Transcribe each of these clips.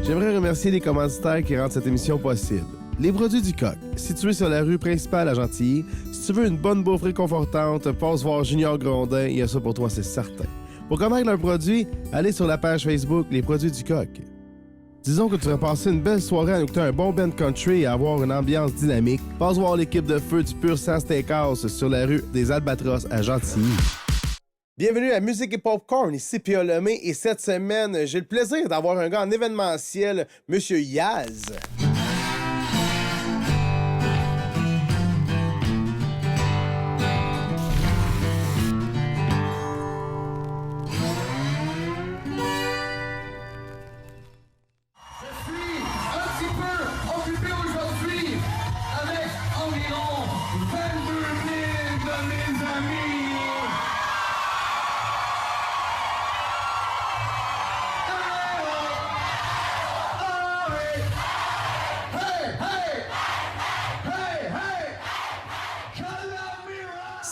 J'aimerais remercier les commanditaires qui rendent cette émission possible. Les Produits du Coq, situés sur la rue principale à Gentilly. Si tu veux une bonne bouffe réconfortante, passe voir Junior Grondin, il y a ça pour toi, c'est certain. Pour connaître leurs produits, allez sur la page Facebook Les Produits du Coq. Disons que tu vas passer une belle soirée à écouter un bon band country et avoir une ambiance dynamique. Passe voir l'équipe de feu du Pur Sang Steakhouse sur la rue des Albatros à Gentilly. Bienvenue à Musique et Popcorn, ici Pierre Lemay, et cette semaine, j'ai le plaisir d'avoir un gars en événementiel, Monsieur Yaz.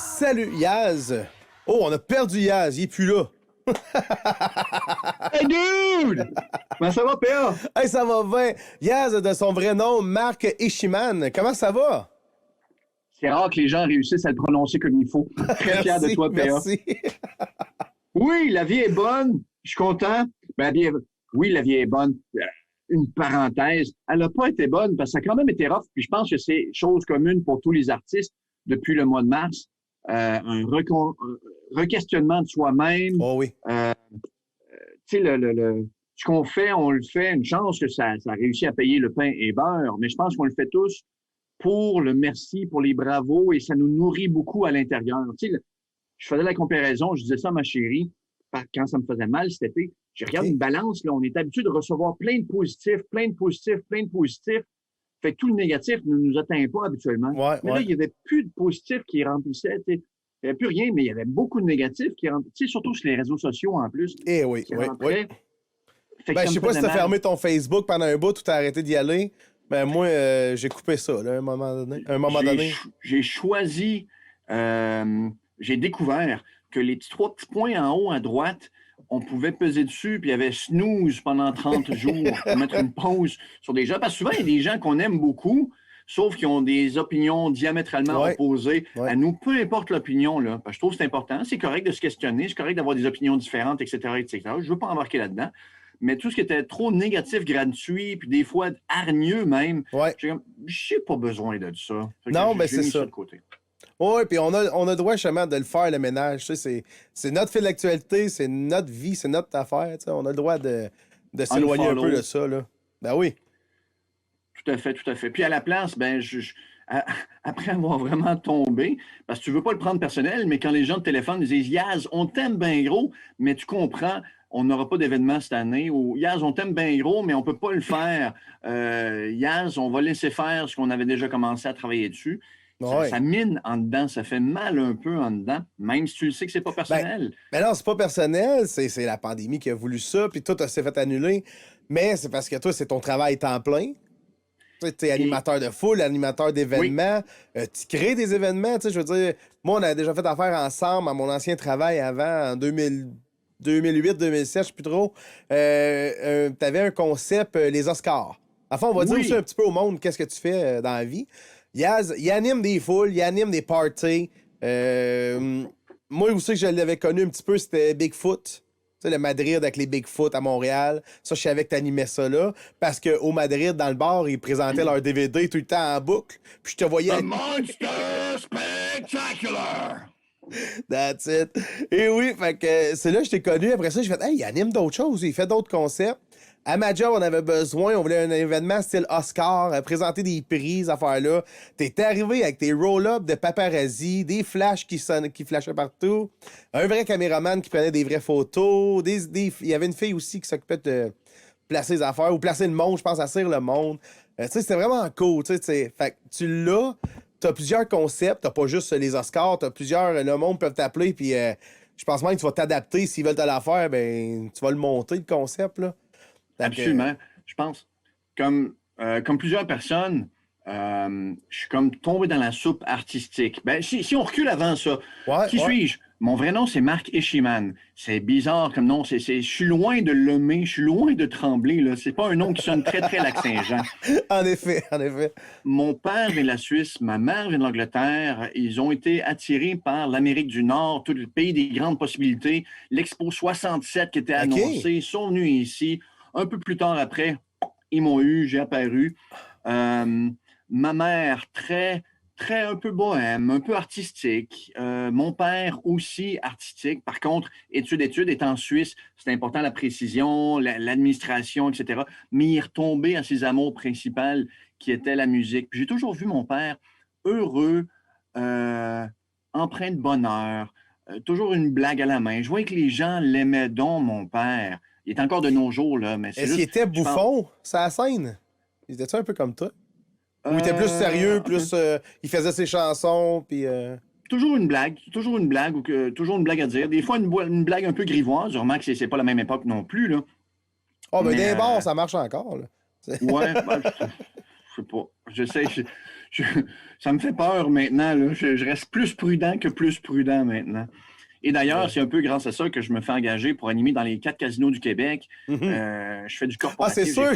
Salut Yaz! Oh, on a perdu Yaz, il est plus là. Hey dude! Comment ça va, PA? Hey, ça va bien. Yaz, de son vrai nom, Marc Ishiman. Comment ça va? C'est rare que les gens réussissent à le prononcer comme il faut. Très fier de toi, PA. Merci. Oui, la vie est bonne. Je suis content. Oui, la vie est bonne. Une parenthèse. Elle n'a pas été bonne parce que ça a quand même été rough. Puis je pense que c'est chose commune pour tous les artistes depuis le mois de mars. Un requestionnement de soi-même. Oh oui. Tu sais, ce qu'on fait, on le fait. Une chance que ça a réussi à payer le pain et beurre, mais je pense qu'on le fait tous pour le merci, pour les bravos, et ça nous nourrit beaucoup à l'intérieur. Tu sais, je faisais la comparaison, je disais ça à ma chérie, quand ça me faisait mal cet été. Je regarde une balance, là, on est habitué de recevoir plein de positifs. Fait que tout le négatif ne nous atteint pas habituellement. Mais là, il n'y avait plus de positifs qui remplissaient. Il n'y avait plus rien, mais il y avait beaucoup de négatifs qui remplissaient, surtout sur les réseaux sociaux en plus. Eh oui, oui. Ben, je sais pas si tu as fermé ton Facebook pendant un bout ou tu as arrêté d'y aller. Ben, moi, j'ai coupé ça, là, à un moment donné. J'ai choisi, j'ai découvert que les trois petits points en haut à droite, on pouvait peser dessus, puis il y avait snooze pendant 30 jours pour mettre une pause sur des gens. Parce que souvent, il y a des gens qu'on aime beaucoup, sauf qu'ils ont des opinions diamétralement opposées à nous, peu importe l'opinion. Là. Parce que je trouve que c'est important. C'est correct de se questionner, c'est correct d'avoir des opinions différentes, etc., etc. Je ne veux pas embarquer là-dedans. Mais tout ce qui était trop négatif, gratuit, puis des fois hargneux même, je n'ai pas besoin de ça. Non, mais c'est ça. Oui, puis on a le droit justement de le faire, le ménage. Tu sais, c'est notre fil d'actualité, c'est notre vie, c'est notre affaire. Tu sais, on a le droit de s'éloigner un peu de ça. Là. Ben oui. Tout à fait, tout à fait. Puis à la place, ben après avoir vraiment tombé, parce que tu veux pas le prendre personnel, mais quand les gens te téléphonent, ils disent « Yaz, on t'aime bien gros, mais tu comprends, on n'aura pas d'événement cette année. » Ou « Yaz, on t'aime bien gros, mais on peut pas le faire. Yaz, on va laisser faire ce qu'on avait déjà commencé à travailler dessus. » Ça mine en dedans, ça fait mal un peu en dedans, même si tu le sais que c'est pas personnel. Ben non, c'est pas personnel, c'est la pandémie qui a voulu ça, puis tout s'est fait annuler. Mais c'est parce que toi, c'est ton travail temps plein. Tu es animateur de foule, animateur d'événements. Tu crées des événements, je veux dire. Moi, on a déjà fait affaire ensemble à mon ancien travail avant, en 2008, 2007, je sais plus trop. T'avais un concept, les Oscars. Enfin, on va dire aussi un petit peu au monde qu'est-ce que tu fais dans la vie. Yaz, il anime des foules, il anime des parties. Moi aussi que je l'avais connu un petit peu, c'était Bigfoot. Tu sais, le Madrid avec les Bigfoot à Montréal. Ça, je savais que t'animais ça là. Parce qu'au Madrid, dans le bar, ils présentaient leur DVD tout le temps en boucle. Puis je te voyais... The Monster Spectacular! That's it. Et oui, fait que c'est là que je t'ai connu. Après ça, j'ai fait, hey, il anime d'autres choses. Il fait d'autres concepts. À ma job, on avait besoin, on voulait un événement style Oscar, présenter des prix, ces affaires-là. T'es arrivé avec tes roll-ups de paparazzi, des flashs qui flashaient partout, un vrai caméraman qui prenait des vraies photos, il y avait une fille aussi qui s'occupait de placer les affaires, ou placer le monde, je pense, à Cire le monde. Tu sais, c'était vraiment cool, tu sais. Fait que tu l'as, t'as plusieurs concepts, t'as pas juste les Oscars, t'as plusieurs, le monde peut t'appeler, puis je pense même que tu vas t'adapter, s'ils veulent te la faire, ben tu vas le monter, le concept, là. Absolument. Je pense, comme plusieurs personnes, je suis comme tombé dans la soupe artistique. Ben, si on recule avant ça, qui suis-je? Mon vrai nom, c'est Marc Eschiman. C'est bizarre comme nom. Je suis loin de l'aimer, je suis loin de trembler. Là. C'est pas un nom qui sonne très, très Lac-Saint-Jean. En effet, en effet. Mon père vient de la Suisse, ma mère vient de l'Angleterre. Ils ont été attirés par l'Amérique du Nord, tout le pays des grandes possibilités. L'Expo 67 qui était annoncée, ils sont venus ici. Un peu plus tard après, ils m'ont eu, j'ai apparu. Ma mère, très un peu bohème, un peu artistique. Mon père aussi artistique. Par contre, études, est en Suisse. C'est important la précision, l'administration, etc. Mais il est retombé à ses amours principales qui étaient la musique. Puis j'ai toujours vu mon père heureux, empreint de bonheur, toujours une blague à la main. Je voyais que les gens l'aimaient donc, mon père. Il est encore de nos jours, là, mais c'est Est-ce qu'il juste... était bouffon, sa scène? Il était-tu un peu comme toi? Ou il était plus sérieux, plus il faisait ses chansons, puis... Toujours une blague, ou toujours une blague à dire. Des fois, une blague un peu grivoise. Je remarque que c'est pas la même époque non plus, là. Oh, ben d'un bord, ça marche encore, là. Ouais, ben, je sais pas. J'essaie, ça me fait peur maintenant, là. Je reste plus prudent que plus prudent maintenant. Et d'ailleurs, c'est un peu grâce à ça que je me fais engager pour animer dans les 4 casinos du Québec. Je fais du corporatif. Ah,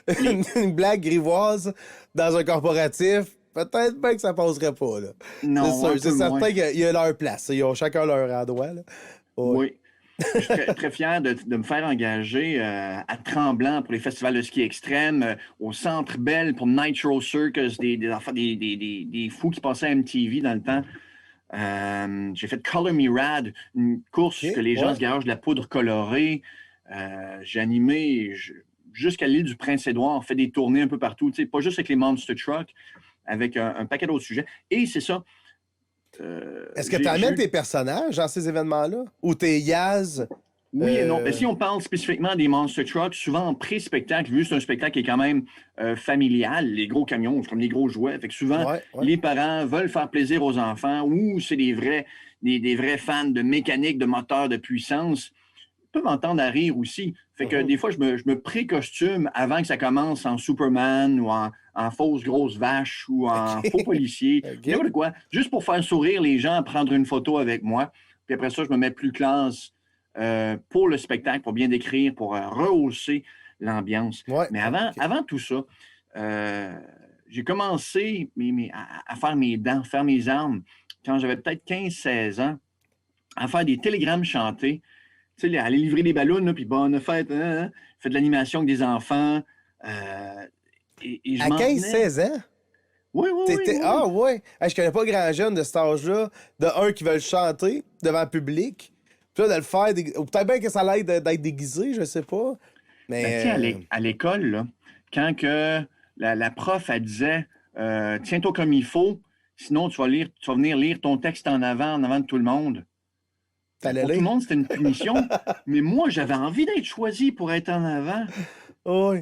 c'est sûr une blague grivoise dans un corporatif, peut-être bien que ça passerait pas, là. Non, c'est sûr, c'est certain qu'il y a leur place. Ils ont chacun leur endroit, là. Ouais. Oui. Je suis très, très fier de me faire engager à Tremblant pour les festivals de ski extrême, au Centre Bell pour Nitro Circus, des fous qui passaient à MTV dans le temps. J'ai fait Color Me Rad, une course que les gens se garagent de la poudre colorée. J'ai animé jusqu'à l'île du Prince-Édouard, fait des tournées un peu partout, pas juste avec les Monster Trucks, avec un paquet d'autres sujets. Et c'est ça. Est-ce que tu amènes tes personnages dans ces événements-là? Ou tes Yaz? Oui et non. Mais si on parle spécifiquement des Monster Trucks, souvent en pré-spectacle, vu que c'est un spectacle qui est quand même familial, les gros camions, c'est comme les gros jouets. Fait que souvent, les parents veulent faire plaisir aux enfants ou c'est des vrais fans de mécanique, de moteur, de puissance. Ils peuvent m'entendre à rire aussi. Fait que des fois, je me pré-costume avant que ça commence en Superman ou en fausse grosse vache ou en faux policier. N'importe quoi. Juste pour faire sourire les gens, prendre une photo avec moi. Puis après ça, je me mets plus classe pour le spectacle, pour bien décrire, pour rehausser l'ambiance. Mais avant tout ça, j'ai commencé à faire mes dents, faire mes armes quand j'avais peut-être 15-16 ans, à faire des télégrammes chantés. Tu sais, aller livrer des ballons, là, puis bonne fête, fait de l'animation avec des enfants. Et je à 15-16 ans? Oui. Ah, ouais. Hey, je connais pas grand jeune de cet âge-là. De un qui veulent chanter devant le public. Puis là, de le faire. Ou peut-être bien que ça l'aide d'être déguisé, je sais pas. Mais. Ben, à l'école, là, quand que la prof, elle disait tiens-toi comme il faut, sinon tu vas venir lire ton texte en avant de tout le monde. Pour tout le monde, c'était une punition. Mais moi, j'avais envie d'être choisi pour être en avant. Oui.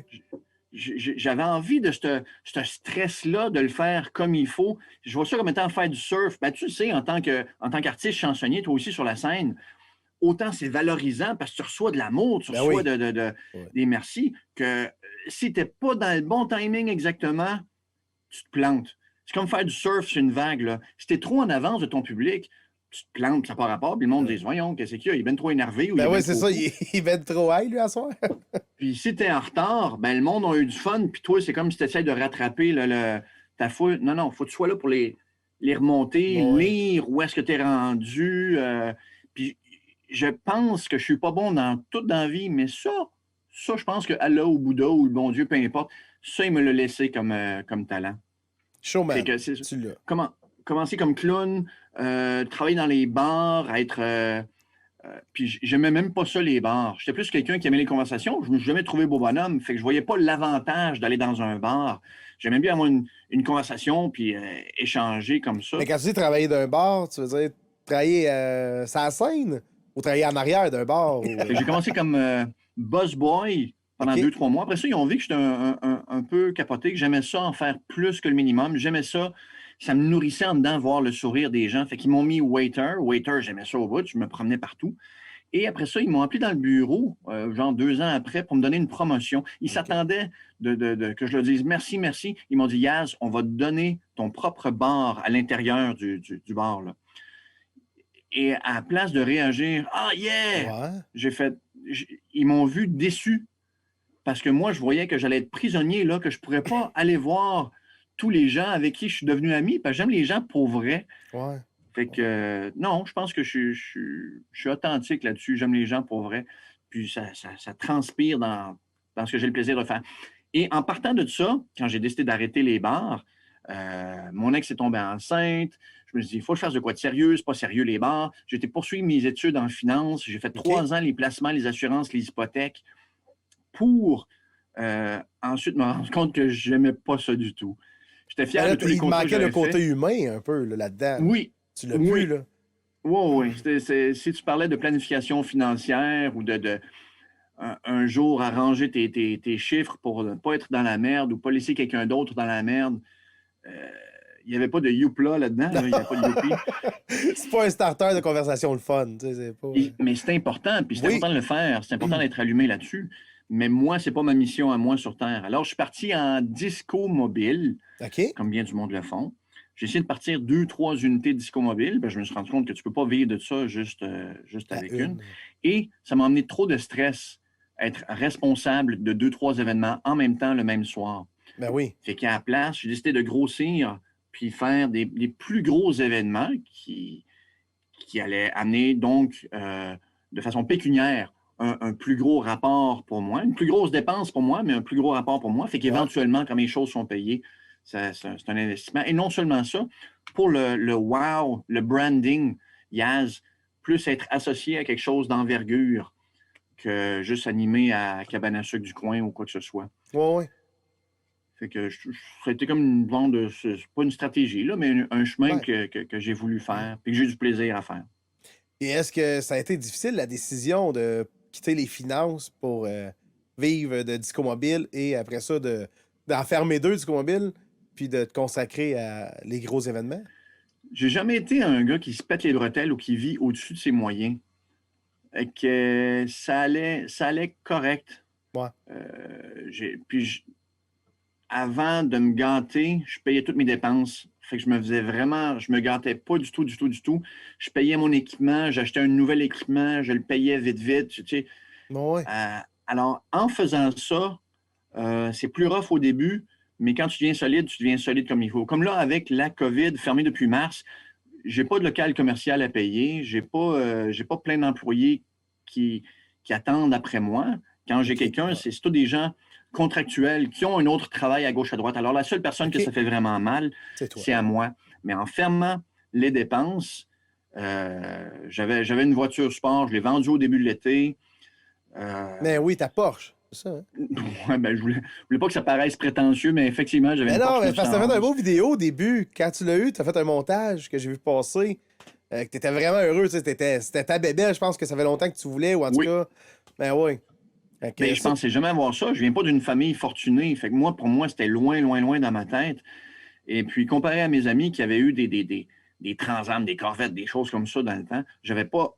J'avais envie de ce stress-là, de le faire comme il faut. Je vois ça comme étant faire du surf. Ben, tu le sais, en tant qu'artiste chansonnier, toi aussi sur la scène, autant c'est valorisant parce que tu reçois de l'amour, tu reçois des merci, que si tu n'es pas dans le bon timing exactement, tu te plantes. C'est comme faire du surf sur une vague. Là. Si tu es trop en avance de ton public, tu te plantes, ça n'a pas rapport. Puis le monde dit voyons, qu'est-ce qu'il y a? Il est bien trop énervé. Ou c'est ça, il va être trop high, lui, à soir. Puis si tu es en retard, ben le monde a eu du fun. Puis toi, c'est comme si tu essaies de rattraper ta foule. Non, il faut que tu sois là pour les remonter, lire où est-ce que tu es rendu. Puis je pense que je suis pas bon dans toute la vie, mais ça, je pense que Allah ou Bouddha ou le bon Dieu, peu importe, ça, il me l'a laissé comme talent. Showman, tu l'as. Commencer comme clown, travailler dans les bars, être... puis j'aimais même pas ça, les bars. J'étais plus quelqu'un qui aimait les conversations. Je ne me suis jamais trouvé beau bonhomme, fait que je voyais pas l'avantage d'aller dans un bar. J'aimais bien avoir une conversation, puis échanger comme ça. Mais quand tu dis travailler d'un bar, tu veux dire travailler sur la scène ou travailler en arrière d'un bar? J'ai commencé comme busboy pendant 2-3 mois. Après ça, ils ont vu que j'étais un peu capoté, que j'aimais ça en faire plus que le minimum. J'aimais ça. Ça me nourrissait en dedans, voir le sourire des gens. Fait qu'ils m'ont mis waiter. Waiter, j'aimais ça au bout. Je me promenais partout. Et après ça, ils m'ont appelé dans le bureau, genre 2 ans après, pour me donner une promotion. Ils s'attendaient que je leur dise merci. Ils m'ont dit, Yaz, on va te donner ton propre bar à l'intérieur du bar. Là. Et à la place de réagir, « Ah, yeah! » Ouais. j'ai fait, ils m'ont vu déçu parce que moi, je voyais que j'allais être prisonnier, là, que je ne pourrais pas aller voir tous les gens avec qui je suis devenu ami, parce que j'aime les gens pour vrai. Ouais. Fait que, non, je pense que je suis authentique là-dessus. J'aime les gens pour vrai. Puis ça transpire dans ce que j'ai le plaisir de faire. Et en partant de ça, quand j'ai décidé d'arrêter les bars, mon ex est tombée enceinte. Je me suis dit, il faut que je fasse de quoi de sérieux. C'est pas sérieux, les bars. J'ai été poursuivre mes études en finance. J'ai fait OK. 3 ans les placements, les assurances, les hypothèques pour ensuite me rendre compte que je n'aimais pas ça du tout. J'étais Ben fier là, de tous les il te contrats que manquait le j'avais faits. côté humain un peu là-dedans. Là. Oui, Tu l'as plus, oui, là. oui, oui. Si tu parlais de planification financière ou de un jour arranger tes chiffres pour ne pas être dans la merde ou pas laisser quelqu'un d'autre dans la merde, euh, il n'y avait pas de Youpla là-dedans, là. Il n'y avait pas de Youpi. C'est pas un starter de conversation le fun. Tu sais, c'est pas. Mais c'est important, puis c'est Oui. important de le faire, c'est important d'être allumé là-dessus. Mais moi, c'est pas ma mission à moi sur Terre. Alors, je suis parti en disco mobile, OK. comme bien du monde le font. J'ai essayé de partir 2, 3 unités disco mobile. Ben, je me suis rendu compte que tu peux pas vivre de ça juste À avec une. une. Et ça m'a amené trop de stress, être responsable de 2, 3 événements en même temps le même soir. Ben oui. Fait qu'à la place, j'ai décidé de grossir puis faire des plus gros événements qui allaient amener donc de façon pécuniaire un plus gros rapport pour moi, une plus grosse dépense pour moi, mais un plus gros rapport pour moi. Fait Ouais. qu'éventuellement, quand mes choses sont payées, c'est un investissement. Et non seulement ça, pour le wow, le branding, Yaz, plus être associé à quelque chose d'envergure que juste animé à cabane à sucre du coin ou quoi que ce soit. Ouais, ouais. Fait que ça a été comme une vente de, c'est pas une stratégie, là, mais un chemin Ouais. que j'ai voulu faire et que j'ai eu du plaisir à faire. Et est-ce que ça a été difficile, la décision de quitter les finances pour vivre de Disco Mobile et après ça, d'en fermer deux Disco Mobile, puis de te consacrer à les gros événements? J'ai jamais été un gars qui se pète les bretelles ou qui vit au-dessus de ses moyens. Et que ça allait correct. Ouais. Puis avant de me gâter, je payais toutes mes dépenses. Fait que je me faisais vraiment, je me gâtais pas du tout, du tout, du tout. Je payais mon équipement, j'achetais un nouvel équipement, je le payais vite, vite. Tu sais. Ouais. Alors, en faisant ça, c'est plus rough au début, mais quand tu deviens solide comme il faut. Comme là, avec la COVID fermée depuis mars, j'ai pas de local commercial à payer, j'ai pas plein d'employés qui attendent après moi. Quand j'ai OK. quelqu'un, Ouais. c'est tous des gens contractuels qui ont un autre travail à gauche, à droite. Alors, la seule personne que OK. ça fait vraiment mal, C'est toi. c'est à moi. Mais en fermant les dépenses, j'avais une voiture sport, je l'ai vendue au début de l'été. Mais oui, ta Porsche. C'est ça, hein? Ouais, ben, je voulais pas que ça paraisse prétentieux, mais effectivement, j'avais Mais une non, Porsche mais parce que t'as fait un 911. beau vidéo au début. Quand tu l'as eu, t'as fait un montage que j'ai vu passer. Que t'étais vraiment heureux. Tu sais, c'était ta bébé, je pense que ça fait longtemps que tu voulais, ou en tout Oui, cas. Ben oui. Fait mais que je ça, pensais jamais avoir ça. Je viens pas d'une famille fortunée. Fait que moi, pour moi, c'était loin, loin, loin dans ma tête. Et puis, comparé à mes amis qui avaient eu des Trans Am, des Corvettes, des choses comme ça dans le temps, j'avais pas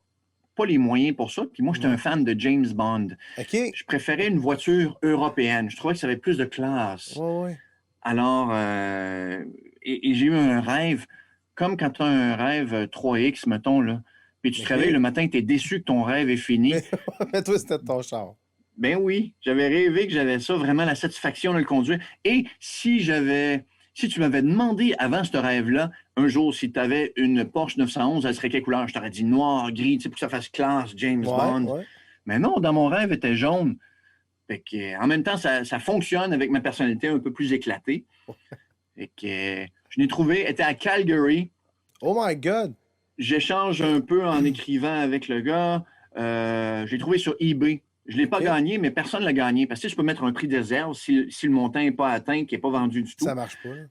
les moyens pour ça. Puis moi, j'étais un ouais. fan de James Bond. OK. Je préférais une voiture européenne. Je trouvais que ça avait plus de classe. Ouais, ouais. Alors, et j'ai eu un rêve, comme quand tu as un rêve 3X, mettons, là, puis tu te réveilles le OK. matin, tu es déçu que ton rêve est fini. Mais toi, c'était ton char. Ben oui, j'avais rêvé que j'avais ça, vraiment la satisfaction de le conduire. Et si tu m'avais demandé avant ce rêve-là, un jour, si tu avais une Porsche 911, elle serait quelle couleur? Je t'aurais dit noir, gris, tu sais, pour que ça fasse classe, James Ouais, Bond. ouais. Mais non, dans mon rêve, elle était jaune. Fait que, en même temps, ça fonctionne avec ma personnalité un peu plus éclatée. Fait que, je l'ai trouvé, elle était à Calgary. Oh my God. J'échange un peu en écrivant avec le gars. Je l'ai trouvé sur eBay. Je ne l'ai pas OK. gagné, mais personne ne l'a gagné. Parce que je peux mettre un prix de réserve si le montant n'est pas atteint, qui n'est pas vendu du Ça tout. marche pas, là.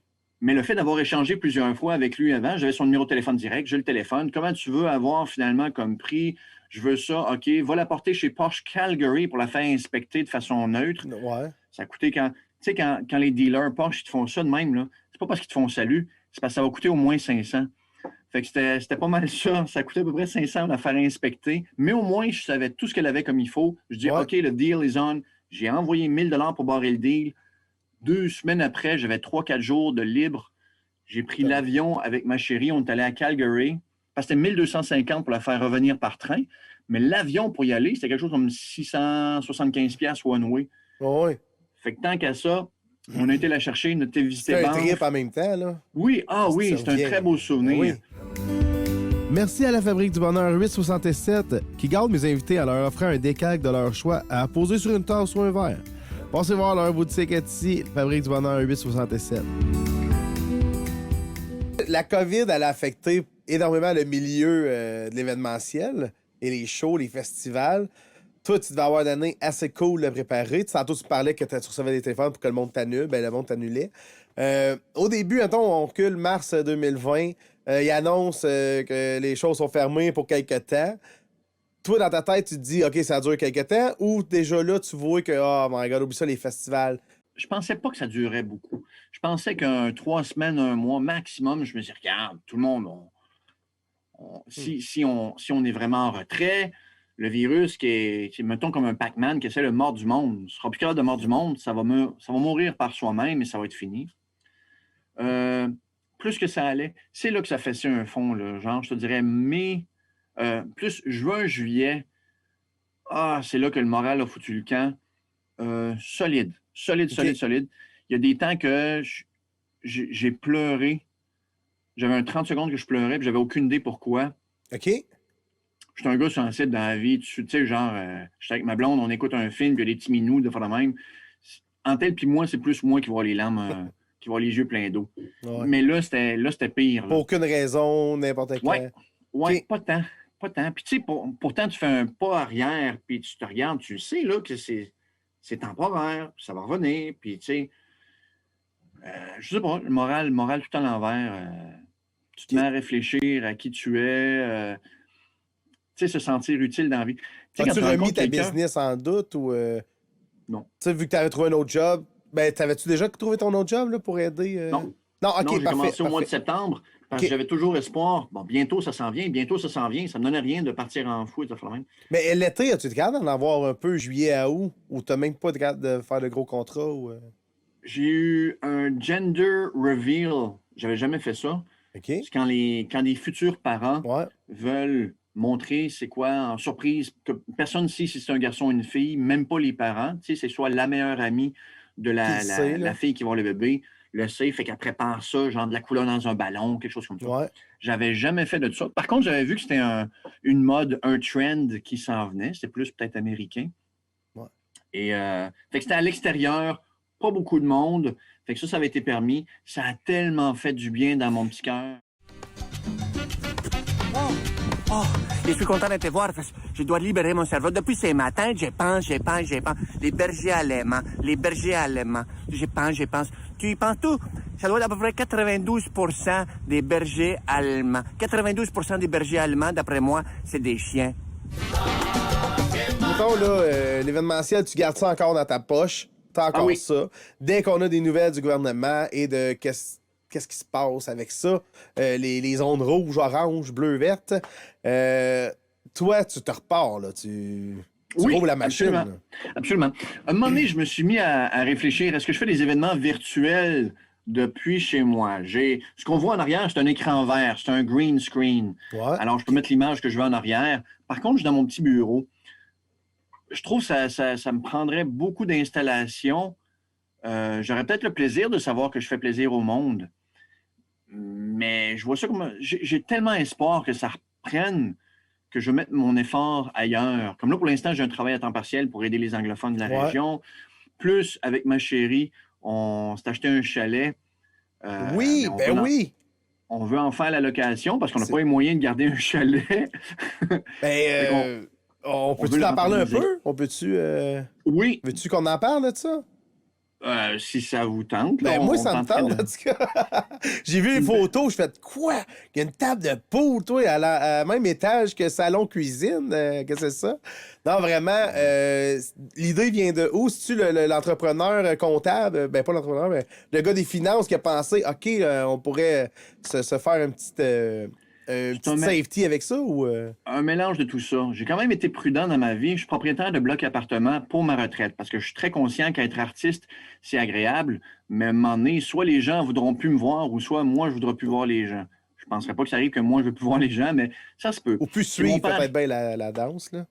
Mais le fait d'avoir échangé plusieurs fois avec lui avant, j'avais son numéro de téléphone direct, je le téléphone. Comment tu veux avoir finalement comme prix? Je veux ça, OK. Va la porter chez Porsche Calgary pour la faire inspecter de façon neutre. Ouais. Ça a coûté quand. Tu sais, quand les dealers Porsche ils te font ça de même, là, c'est pas parce qu'ils te font salut, c'est parce que ça va coûter au moins 500. Fait que c'était pas mal ça. Ça coûtait à peu près 500 de la faire inspecter. Mais au moins, je savais tout ce qu'elle avait comme il faut. Je dis, Ouais. OK, le deal is on. J'ai envoyé 1000 $ pour barrer le deal. 2 semaines après, j'avais 3, 4 jours de libre. J'ai pris l'avion avec ma chérie. On est allé à Calgary. parce que c'était 1250 pour la faire revenir par train, mais l'avion pour y aller, c'était quelque chose comme 675$ one-way. Ouais. Fait que tant qu'à ça, on a été la chercher, on a été visiter C'est un Banff. trip en même temps, là. Oui, Ça c'est un revient. très beau souvenir. Oui. Merci à la Fabrique du Bonheur 867 qui garde mes invités en leur offrant un décalque de leur choix à poser sur une tasse ou un verre. Passez voir leur boutique ici, Fabrique du Bonheur 867. La COVID, elle a affecté énormément le milieu de l'événementiel et les shows, les festivals. Toi, tu devais avoir une année assez cool de préparer. Tantôt, tu parlais que tu recevais des téléphones pour que le monde t'annule. Ben, le monde t'annulait. Au début, mettons, on recule mars 2020. Il annonce que les choses sont fermées pour quelques temps. Toi, dans ta tête, tu te dis, OK, ça dure quelques temps. Ou déjà là, tu vois que, oh my God, oublie ça, les festivals. Je pensais pas que ça durait beaucoup. Je pensais qu'un 3 semaines, un mois maximum, je me dis, regarde, tout le monde, si on est vraiment en retrait, le virus qui est, mettons, comme un Pac-Man qui essaie de mordre du monde, ce sera plus capable de mordre du monde, ça va mourir par soi-même et ça va être fini. Plus que ça allait, c'est là que ça fessait un fond, là, genre, je te dirais, plus juin, juillet, c'est là que le moral a foutu le camp. Solide. Il y a des temps que j'ai pleuré. J'avais un 30 secondes que je pleurais, puis j'avais aucune idée pourquoi. OK? J'étais un gars sensible dans la vie. Tu sais, genre, j'étais avec ma blonde, on écoute un film, puis il y a des petits minous de faire de même. Antel puis moi, c'est plus moi qui vois les larmes, qui vois les yeux pleins d'eau. Ouais. Mais là, c'était pire. Là. Pour aucune raison, n'importe quoi. Ouais, OK. pas tant. Puis tu sais, pourtant, tu fais un pas arrière, puis tu te regardes, tu sais là que c'est temporaire, puis ça va revenir, puis tu sais, je sais pas, le moral tout à l'envers. Tu te mets à réfléchir à qui tu es, tu sais, se sentir utile dans la vie. Tu sais, quand As-tu tu remis rencontres ta quelqu'un... business en doute ou... Non. Tu sais, vu que tu avais trouvé un autre job, ben, t'avais-tu déjà trouvé ton autre job là, pour aider? Non. Non, OK, Non, j'ai parfait. commencé au mois de septembre, parce que j'avais toujours espoir. Bon, bientôt ça s'en vient. Ça me donnait rien de partir en fou et de faire la même. Mais l'été, as-tu été capable d'en avoir un peu juillet à août? Ou t'as même pas été capable de faire de gros contrats? Ou, J'ai eu un gender reveal. J'avais jamais fait ça. OK. C'est quand les futurs parents Ouais. veulent montrer c'est quoi, en surprise, que personne ne sait si c'est un garçon ou une fille, même pas les parents. Tu sais, c'est soit la meilleure amie de la fille qui va avoir le bébé, le sait, fait qu'elle prépare ça, genre de la couleur dans un ballon, quelque chose comme ça. Ouais. J'avais jamais fait de ça. Par contre, j'avais vu que c'était une mode, un trend qui s'en venait. C'était plus peut-être américain. Ouais. Et fait que c'était à l'extérieur, pas beaucoup de monde. Fait que ça avait été permis. Ça a tellement fait du bien dans mon petit cœur. Oh, je suis content de te voir parce que je dois libérer mon cerveau. Depuis ce matin, je pense. Les bergers allemands. Je pense. Tu y penses tout? Ça doit être à peu près 92% des bergers allemands. 92% des bergers allemands, d'après moi, c'est des chiens. Mettons, là, l'événementiel, tu gardes ça encore dans ta poche. T'as encore ça. Dès qu'on a des nouvelles du gouvernement et de qu'est-ce qui se passe avec ça, les zones rouges, oranges, bleues, vertes, toi, tu te repars, là. Tu roules la machine. Absolument. Absolument. À un moment donné, je me suis mis à réfléchir, est-ce que je fais des événements virtuels depuis chez moi? Ce qu'on voit en arrière, c'est un écran vert, c'est un green screen. Ouais. Alors, je peux mettre l'image que je veux en arrière. Par contre, je suis dans mon petit bureau. Je trouve que ça me prendrait beaucoup d'installations. J'aurais peut-être le plaisir de savoir que je fais plaisir au monde. Mais je vois ça comme... J'ai tellement espoir que ça reprenne, que je mette mon effort ailleurs. Comme là, pour l'instant, j'ai un travail à temps partiel pour aider les anglophones de la région. Plus, avec ma chérie, on s'est acheté un chalet. Oui. On veut en faire la location parce qu'on n'a pas les moyens de garder un chalet. On peut-tu en parler un peu? On peut-tu... Oui. Veux-tu qu'on en parle de ça? Si ça vous tente. Ben, moi, ça me tente, en tout cas. J'ai vu les photos, je fais quoi? Il y a une table de poule, toi, à même étage que salon-cuisine. Qu'est-ce que c'est ça? Non, vraiment, l'idée vient de où? C'est-tu l'entrepreneur comptable? Ben, pas l'entrepreneur, mais le gars des finances qui a pensé, OK, on pourrait se faire une petite safety avec ça? Ou un mélange de tout ça. J'ai quand même été prudent dans ma vie. Je suis propriétaire de bloc appartement pour ma retraite parce que je suis très conscient qu'être artiste, c'est agréable, mais à un moment donné, soit les gens ne voudront plus me voir ou soit moi, je ne voudrais plus voir les gens. Je penserais pas que ça arrive que moi, je veux plus voir les gens, mais ça se peut. Ou plus C'est mon suivre père. peut-être bien la danse, là.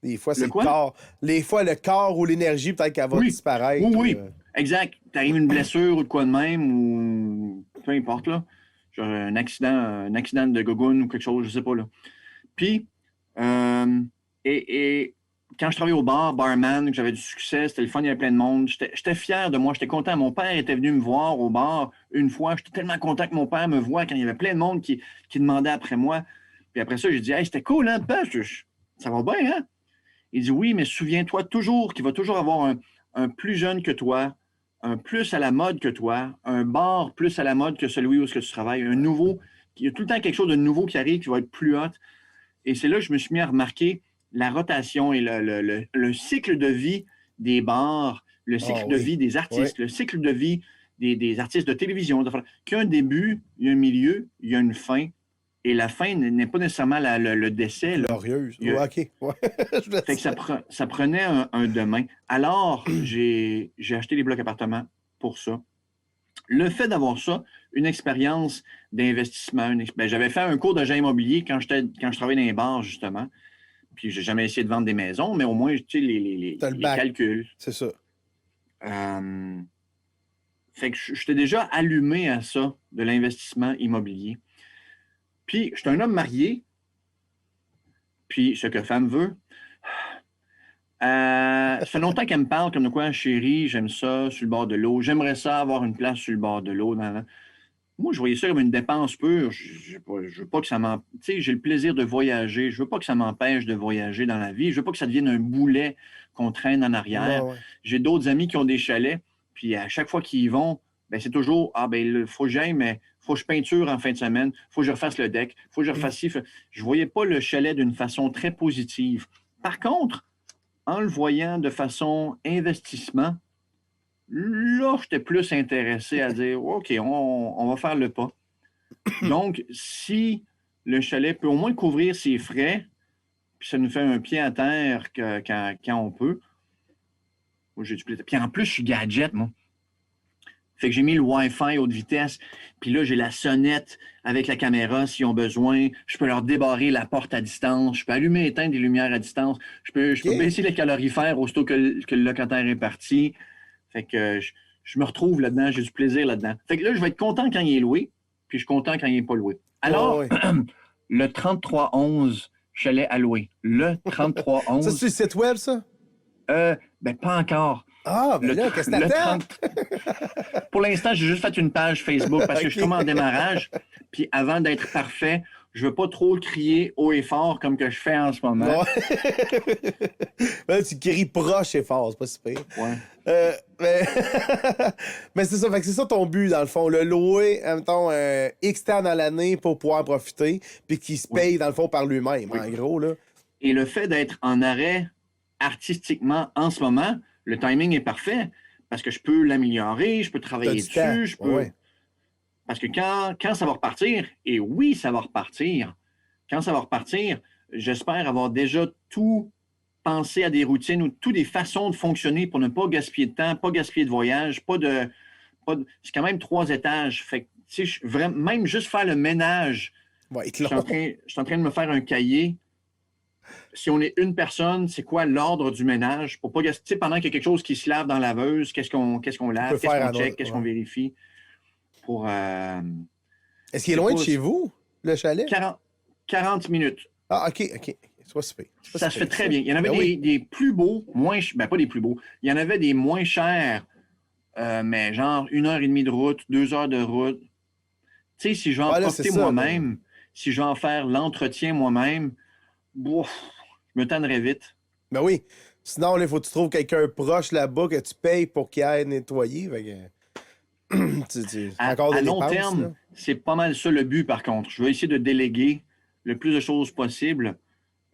Des fois, c'est Le le quoi? corps. Des fois, le corps ou l'énergie, peut-être qu'elle va Oui, disparaître. oui, exact. T'arrives une blessure ou de quoi de même, ou peu importe, là. Genre un accident de gogoune ou quelque chose, je sais pas, là. Puis, euh, et quand je travaillais au bar, barman, que j'avais du succès, c'était le fun, il y avait plein de monde. J'étais fier de moi, j'étais content. Mon père était venu me voir au bar une fois. J'étais tellement content que mon père me voie quand il y avait plein de monde qui demandait après moi. Puis après ça, j'ai dit, hey, c'était cool, hein, père? Ça va bien, hein? Il dit, oui, mais souviens-toi toujours qu'il va toujours avoir un plus jeune que toi, un plus à la mode que toi, un bar plus à la mode que celui où est-ce que tu travailles, un nouveau. Il y a tout le temps quelque chose de nouveau qui arrive qui va être plus hot. Et c'est là que je me suis mis à remarquer la rotation et le cycle de vie des bars, le cycle de vie des artistes, le cycle de vie des artistes de télévision. Qu'il y a un début, il y a un milieu, il y a une fin. Et la fin n'est pas nécessairement le décès. Glorieuse. OK. Ouais. Fait que ça prenait un demain. Alors, j'ai acheté les blocs appartements pour ça. Le fait d'avoir ça, une expérience d'investissement, j'avais fait un cours d'agent immobilier quand je travaillais dans les bars, justement. Puis, j'ai jamais essayé de vendre des maisons, mais au moins, tu sais, les calculs. C'est ça. Fait que j'étais déjà allumé à ça, de l'investissement immobilier. Puis, je suis un homme marié. Puis, ce que femme veut. Ça fait longtemps qu'elle me parle comme de quoi, chérie, j'aime ça, sur le bord de l'eau. J'aimerais ça avoir une place sur le bord de l'eau. Moi, je voyais ça comme une dépense pure. Je veux pas que ça m'empêche. Tu sais, j'ai le plaisir de voyager. Je veux pas que ça m'empêche de voyager dans la vie. Je veux pas que ça devienne un boulet qu'on traîne en arrière. Ouais. J'ai d'autres amis qui ont des chalets. Puis à chaque fois qu'ils y vont, ben c'est toujours il faut que j'aille, mais il faut que je peinture en fin de semaine. Il faut que je refasse le deck. Il faut que je refasse ci. Je voyais pas le chalet d'une façon très positive. Par contre, en le voyant de façon investissement, là, j'étais plus intéressé à dire OK, on va faire le pas. Donc, si le chalet peut au moins couvrir ses frais, puis ça nous fait un pied à terre quand on peut. Moi, j'ai du plaisir. Puis en plus, je suis gadget, moi. Fait que j'ai mis le Wi-Fi haute vitesse. Puis là, j'ai la sonnette avec la caméra s'ils ont besoin. Je peux leur débarrer la porte à distance. Je peux allumer et éteindre des lumières à distance. Je peux baisser les calorifères aussitôt que le locataire est parti. Fait que je me retrouve là-dedans. J'ai du plaisir là-dedans. Fait que là, je vais être content quand il est loué. Puis je suis content quand il n'est pas loué. Alors, le 3311 chalet à louer. Le 3311. Ça, c'est le site web, ça? Ben, pas encore. Ah, ben là, qu'est-ce que t'attends? Pour l'instant, j'ai juste fait une page Facebook parce que je suis comme en démarrage. Puis avant d'être parfait, je veux pas trop crier haut et fort comme que je fais en ce moment. Ben, tu cries proche et fort, c'est pas si pire. Ouais. Mais c'est ça, fait que c'est ça ton but, dans le fond. Le louer, mettons, X temps dans l'année pour pouvoir en profiter, puis qu'il se paye, dans le fond, par lui-même, en gros, là. Et le fait d'être en arrêt artistiquement en ce moment, le timing est parfait parce que je peux l'améliorer, je peux travailler dessus, je peux... Ouais. Parce que quand ça va repartir, et oui, ça va repartir, quand ça va repartir, j'espère avoir déjà tout pensé à des routines ou toutes des façons de fonctionner pour ne pas gaspiller de temps, pas gaspiller de voyage, c'est quand même 3 étages. Fait que, tu sais, même juste faire le ménage, Ouais, je suis en train de me faire un cahier. Si on est une personne, c'est quoi l'ordre du ménage? Pour pas gaspiller, pendant qu'il y a quelque chose qui se lave dans la laveuse, qu'est-ce qu'on lave, qu'est-ce qu'on check, qu'est-ce qu'on vérifie? Est-ce qu'il est loin de chez vous, le chalet? 40 minutes. Ah, OK. C'est pas super. Ça se fait très bien. Il y en avait des plus beaux, pas des plus beaux. Il y en avait des moins chers, mais genre 1h30 de route, 2 heures de route. Tu sais, si je vais en profiter moi-même, si je vais en faire l'entretien moi-même, je me tannerais vite. Ben oui. Sinon, il faut que tu trouves quelqu'un proche là-bas que tu payes pour qu'il aille nettoyer. À long terme, c'est pas mal ça le but, par contre. Je vais essayer de déléguer le plus de choses possible.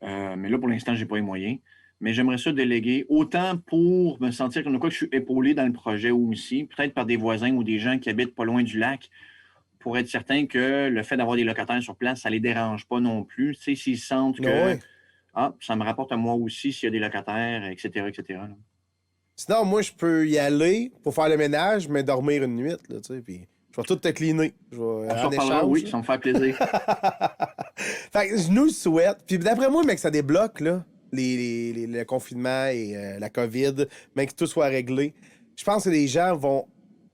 Mais là, pour l'instant, j'ai pas les moyens. Mais j'aimerais ça déléguer, autant pour me sentir comme quoi que je suis épaulé dans le projet aussi, peut-être par des voisins ou des gens qui habitent pas loin du lac, pour être certain que le fait d'avoir des locataires sur place, ça les dérange pas non plus. Tu sais, s'ils sentent que ça me rapporte à moi aussi s'il y a des locataires, etc., etc. Sinon, moi, je peux y aller pour faire le ménage, mais dormir une nuit, là, tu sais, puis Je vais tout te cleaner. On s'en reparlera, oui, ça me fait plaisir. Fait que je nous le souhaite. Puis d'après moi, mec, ça débloque, là, le confinement et la COVID, mais que tout soit réglé. Je pense que les gens vont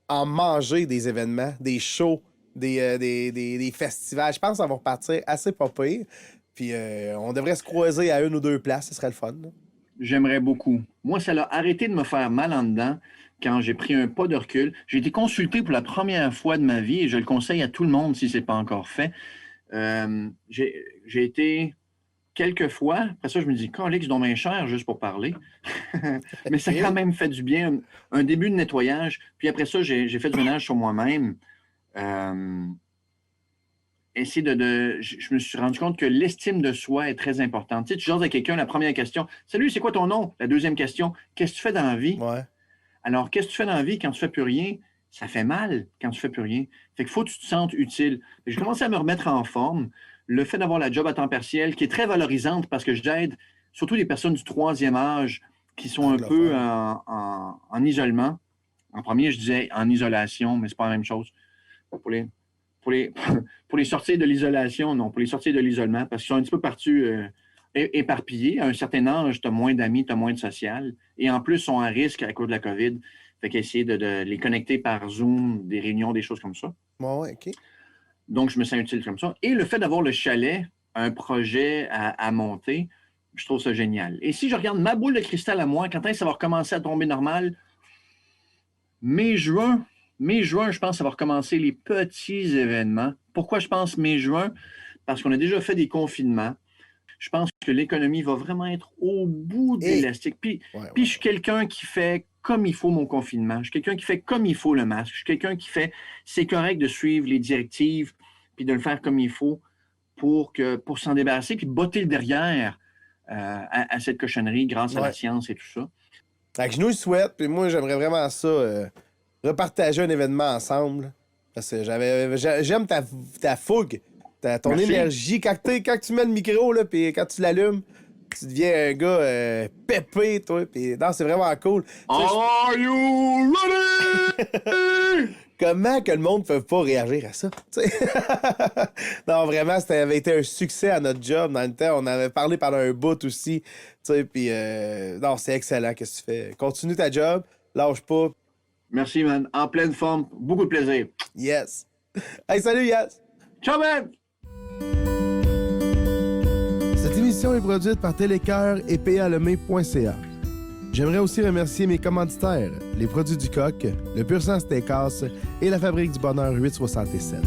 en manger des événements, des shows, des festivals. Je pense que ça va repartir assez pas pire. Puis on devrait se croiser à une ou deux places. Ce serait le fun, là. J'aimerais beaucoup. Moi, ça l'a arrêté de me faire mal en dedans quand j'ai pris un pas de recul. J'ai été consulté pour la première fois de ma vie et je le conseille à tout le monde si ce n'est pas encore fait. J'ai été quelques fois. Après ça, je me dis, Calix, donc bien cher juste pour parler. Mais ça a quand même fait du bien. Un début de nettoyage. Puis après ça, j'ai fait du ménage sur moi-même. Je me suis rendu compte que l'estime de soi est très importante. Tu sais, tu jases à quelqu'un, la première question, « Salut, c'est quoi ton nom? » La deuxième question, « Qu'est-ce que tu fais dans la vie? » Ouais. Alors, qu'est-ce que tu fais dans la vie quand tu fais plus rien? Ça fait mal quand tu fais plus rien. Fait qu'il faut que tu te sentes utile. J'ai commencé à me remettre en forme. Le fait d'avoir la job à temps partiel, qui est très valorisante parce que j'aide surtout des personnes du troisième âge qui sont un peu en isolement. En premier, je disais en isolation, mais c'est pas la même chose. Pour les sortir de l'isolation, non, pour les sortir de l'isolement, parce qu'ils sont un petit peu partout éparpillés. À un certain âge, tu as moins d'amis, tu as moins de social. Et en plus, ils sont à risque à cause de la COVID. Fait qu'essayer de les connecter par Zoom, des réunions, des choses comme ça. Ouais, OK. Donc, je me sens utile comme ça. Et le fait d'avoir le chalet, un projet à monter, je trouve ça génial. Et si je regarde ma boule de cristal à moi, quand est-ce que ça va recommencer à tomber normal? Mai-juin, je pense que ça va recommencer les petits événements. Pourquoi je pense mai-juin? Parce qu'on a déjà fait des confinements. Je pense que l'économie va vraiment être au bout de l'élastique. Puis je suis quelqu'un qui fait comme il faut mon confinement. Je suis quelqu'un qui fait comme il faut le masque. Je suis quelqu'un qui fait, c'est correct de suivre les directives puis de le faire comme il faut pour s'en débarrasser puis botter le derrière à cette cochonnerie grâce à la science et tout ça. Fait que je nous le souhaite, puis moi, j'aimerais vraiment ça, repartager un événement ensemble. Parce que j'aime ta fougue, ton Merci. énergie. Quand tu mets le micro, là, puis quand tu l'allumes, tu deviens un gars pépé, toi. Puis non, c'est vraiment cool. Are you ready? Comment que le monde ne peut pas réagir à ça? Non, vraiment, ça avait été un succès à notre job dans le temps. On avait parlé pendant un bout aussi. Puis, non, c'est excellent. Qu'est-ce que tu fais? Continue ta job, lâche pas. Merci, man. En pleine forme. Beaucoup de plaisir. Yes. Hey, salut, Yes. Ciao, man! Cette émission est produite par Télécœur et palemé.ca. J'aimerais aussi remercier mes commanditaires, les produits du Coq, le Pur Sang Steakhouse et la Fabrique du Bonheur 867.